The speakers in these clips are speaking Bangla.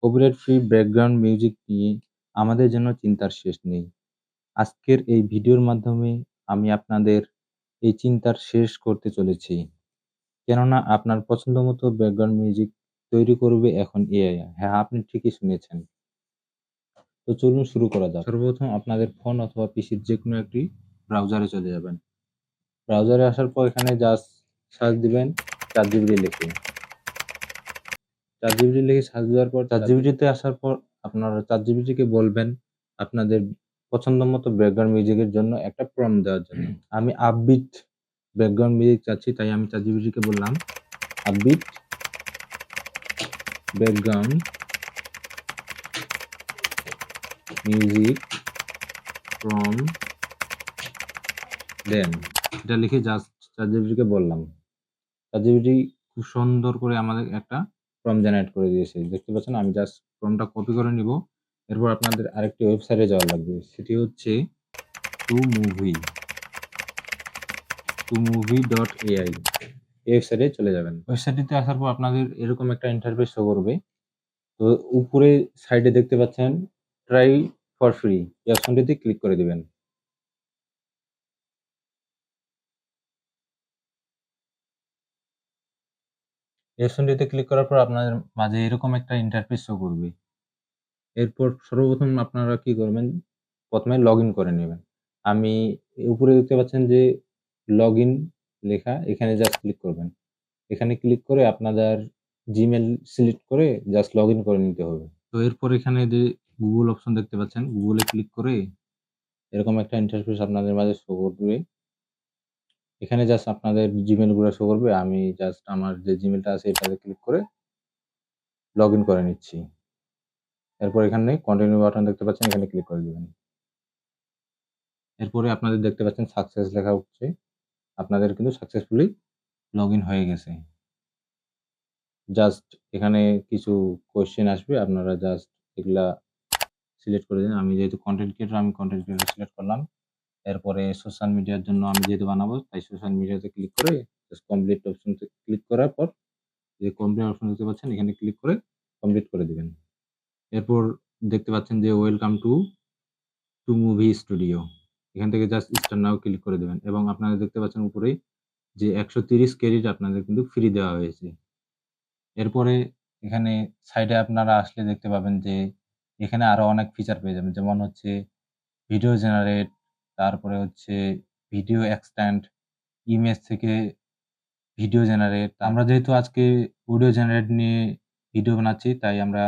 কপিরাইট ফ্রি ব্যাকগ্রাউন্ড মিউজিক নিয়ে আমাদের যেন চিন্তার শেষ নেই। আজকের এই ভিডিওর মাধ্যমে আমি আপনাদের এই চিন্তার শেষ করতে চলেছি। কেননা আপনার পছন্দমতো ব্যাকগ্রাউন্ড মিউজিক তৈরি করবে এখন এআই। হ্যাঁ, আপনি ঠিকই শুনেছেন। তো চলুন শুরু করা যাক। সর্বপ্রথম আপনাদের ফোন অথবা পিসির যেকোনো একটি ব্রাউজারে চলে যাবেন। ব্রাউজারে আসার পর এখানে জাস্ট সার্চ দিবেন ChatGPT লিখে। ChatGPT লিখে সার্চ দেওয়ার পর ChatGPT তে আসার পর আপনারা ChatGPT কে বলবেন আপনাদের পছন্দমতো ব্যাকগ্রাউন্ড মিউজিকের জন্য একটা প্রম্পট দেওয়ার জন্য। আমি আপবিট ব্যাকগ্রাউন্ড মিউজিক চাচ্ছি, তাই আমি ChatGPT কে বললাম আপবিট ব্যাকগ্রাউন্ড মিউজিক ফ্রম দেন। এটা লিখে জাস্ট ChatGPT কে বললাম। ChatGPT খুব সুন্দর করে আমাদের একটা প্রম্পট জেনারেট করে দিয়েছে। দেখতে পাচ্ছেন, আমি জাস্ট প্রম্পটটা কপি করে নিব। এরপর আপনাদের আরেকটি ওয়েবসাইটে যাওয়া লাগবে। সেটি হচ্ছে tomovie.ai। এই ওয়েবসাইটে চলে যাবেন। ওয়েবসাইটটিতে আসার পর আপনাদের এরকম একটা ইন্টারফেস শো করবে। তো উপরে সাইডে দেখতে পাচ্ছেন ট্রাই ফর ফ্রি, এই অপশনটিতে ক্লিক করে দিবেন। এই অপশনটিতে ক্লিক করার পর আপনাদের মাঝে এরকম একটা ইন্টারফেস শো করবে। এরপর সর্বপ্রথম আপনারা কি করবেন, প্রথমে লগইন করে নেবেন। আমি উপরে দেখতে পাচ্ছেন যে লগইন লেখা, এখানে জাস্ট ক্লিক করবেন। এখানে ক্লিক করে আপনাদের জিমেইল সিলেক্ট করে জাস্ট লগইন করে নিতে হবে। তো এরপর এখানে যে গুগল অপশন দেখতে পাচ্ছেন, গুগলে ক্লিক করে এরকম একটা ইন্টারফেস আপনাদের মাঝে শো করবে। এখানে জাস্ট আপনাদের জিমেইল গুলো শো করবে। আমি জাস্ট আমার যে জিমেইলটা আছে এটাতে ক্লিক করে লগইন করে নিচ্ছি। এরপর এখানে কন্টিনিউ বাটন দেখতে পাচ্ছেন, এখানে ক্লিক করে দিবেন। এরপরে আপনাদের দেখতে পাচ্ছেন সাকসেস লেখা উঠছে। আপনাদের কিন্তু সাকসেসফুলি লগইন হয়ে গেছে। জাস্ট এখানে কিছু কোয়েশ্চেন আসবে, আপনারা জাস্ট এগুলা সিলেক্ট করে দিন। আমি যেহেতু কনটেন্ট ক্রিয়েটর, আমি কনটেন্ট ক্রিয়েটর সিলেক্ট করলাম। এরপরে সোশ্যাল মিডিয়ার জন্য আমি যেহেতু বানাবো, তাই সোশ্যাল মিডিয়াতে ক্লিক করে জাস্ট কমপ্লিট অপশনতে ক্লিক করার পর যে কমপ্লিট অপশন দেখতে পাচ্ছেন, এখানে ক্লিক করে কমপ্লিট করে দিবেন। এরপর দেখতে পাচ্ছেন যে ওয়েলকাম টু মুভি স্টুডিও। এখান থেকে জাস্ট স্টার্ট নাও ক্লিক করে দিবেন এবং আপনারা দেখতে পাচ্ছেন উপরেই যে ১৩০ ক্রেডিট আপনাদের কিন্তু ফ্রি দেওয়া হয়েছে। এরপরে এখানে সাইডে আপনারা আসলে দেখতে পাবেন যে এখানে আরো অনেক ফিচার পেয়ে যাবেন। যেমন হচ্ছে ভিডিও জেনারেট, তারপরে হচ্ছে ভিডিও এক্সটেন্ড, ইমেজ থেকে ভিডিও জেনারেট। আমরা যেহেতু আজকে অডিও জেনারেট নিয়ে ভিডিও বানাচ্ছি, তাই আমরা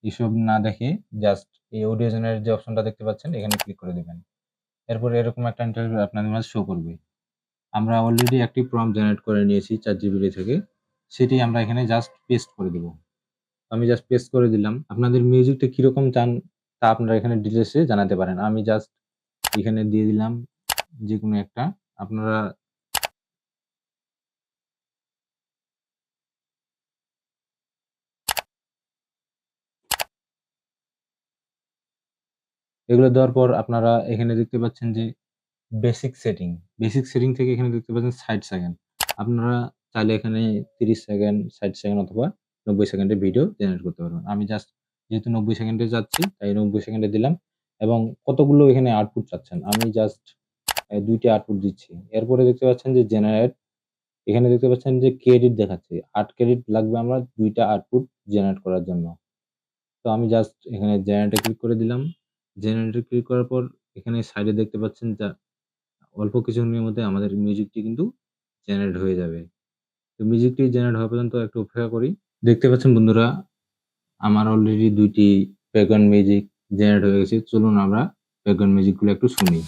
এসব না দেখে জাস্ট এই অডিও জেনারেট যে অপশনটা দেখতে পাচ্ছেন, এখানে ক্লিক করে দিবেন। এরপরে এরকম একটা ইন্টারভিউ আপনাদের মাঝে শো করবে। আমরা অলরেডি একটি প্রম্পট জেনারেট করে নিয়েছি ChatGPT থেকে। সেটি আমরা এখানে জাস্ট পেস্ট করে দিব। আমি জাস্ট পেস্ট করে দিলাম। আপনাদের মিউজিকটা কিরকম চান তা আপনারা এখানে ডিটেইলসে জানাতে পারেন। আমি জাস্ট এখানে দিয়ে দিলাম যেকোনো একটা। আপনারা এগুলো দেওয়ার পর আপনারা এখানে দেখতে পাচ্ছেন যে বেসিক সেটিং। বেসিক সেটিং থেকে এখানে দেখতে পাচ্ছেন ৬০ সেকেন্ড। আপনারা চাইলে এখানে ৩০ সেকেন্ড, ৬০ সেকেন্ড অথবা ৯০ সেকেন্ডের ভিডিও জেনারেট করতে পারবেন। আমি জাস্ট যেহেতু ৯০ সেকেন্ডে যাচ্ছি, তাই ৯০ সেকেন্ডে দিলাম এবং কতগুলো এখানে আউটপুট চাচ্ছেন, আমি জাস্ট ২ টি আউটপুট দিচ্ছি। এরপরে দেখতে পাচ্ছেন যে জেনারেট, এখানে দেখতে পাচ্ছেন যে ক্রেডিট দেখাচ্ছে। ৮ ক্রেডিট লাগবে আমার ২ টা আউটপুট জেনারেট করার জন্য। তো আমি জাস্ট এখানে জেনারেটে ক্লিক করে দিলাম। জেনারেটে ক্লিক করার পর এখানে সাইডে দেখতে পাচ্ছেন যা অল্প কিছুক্ষণের মধ্যে আমাদের মিউজিকটি কিন্তু জেনারেট হয়ে যাবে। তো মিউজিকটি জেনারেট হওয়া পর্যন্ত একটু অপেক্ষা করি। দেখতে পাচ্ছেন বন্ধুরা, আমার অলরেডি ২ টি ব্যাকগ্রাউন্ড মিউজিক জেনারেট হয়ে গেছে। চলুন আমরা ব্যাকগ্রাউন্ড মিউজিক গুলো একটু শুনি।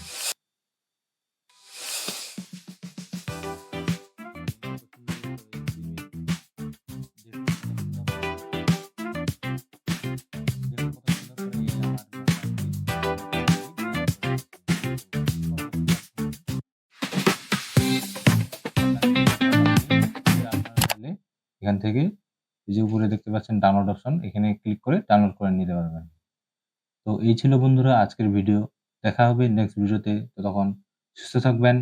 এখান থেকে এই যে উপরে দেখতে পাচ্ছেন ডাউনলোড অপশন, এখানে ক্লিক করে ডাউনলোড করে নিতে পারবেন। তো এই ছিল বন্ধুরা আজকের ভিডিও। দেখা হবে নেক্সট ভিডিওতে। ততক্ষণ সুস্থ থাকবেন।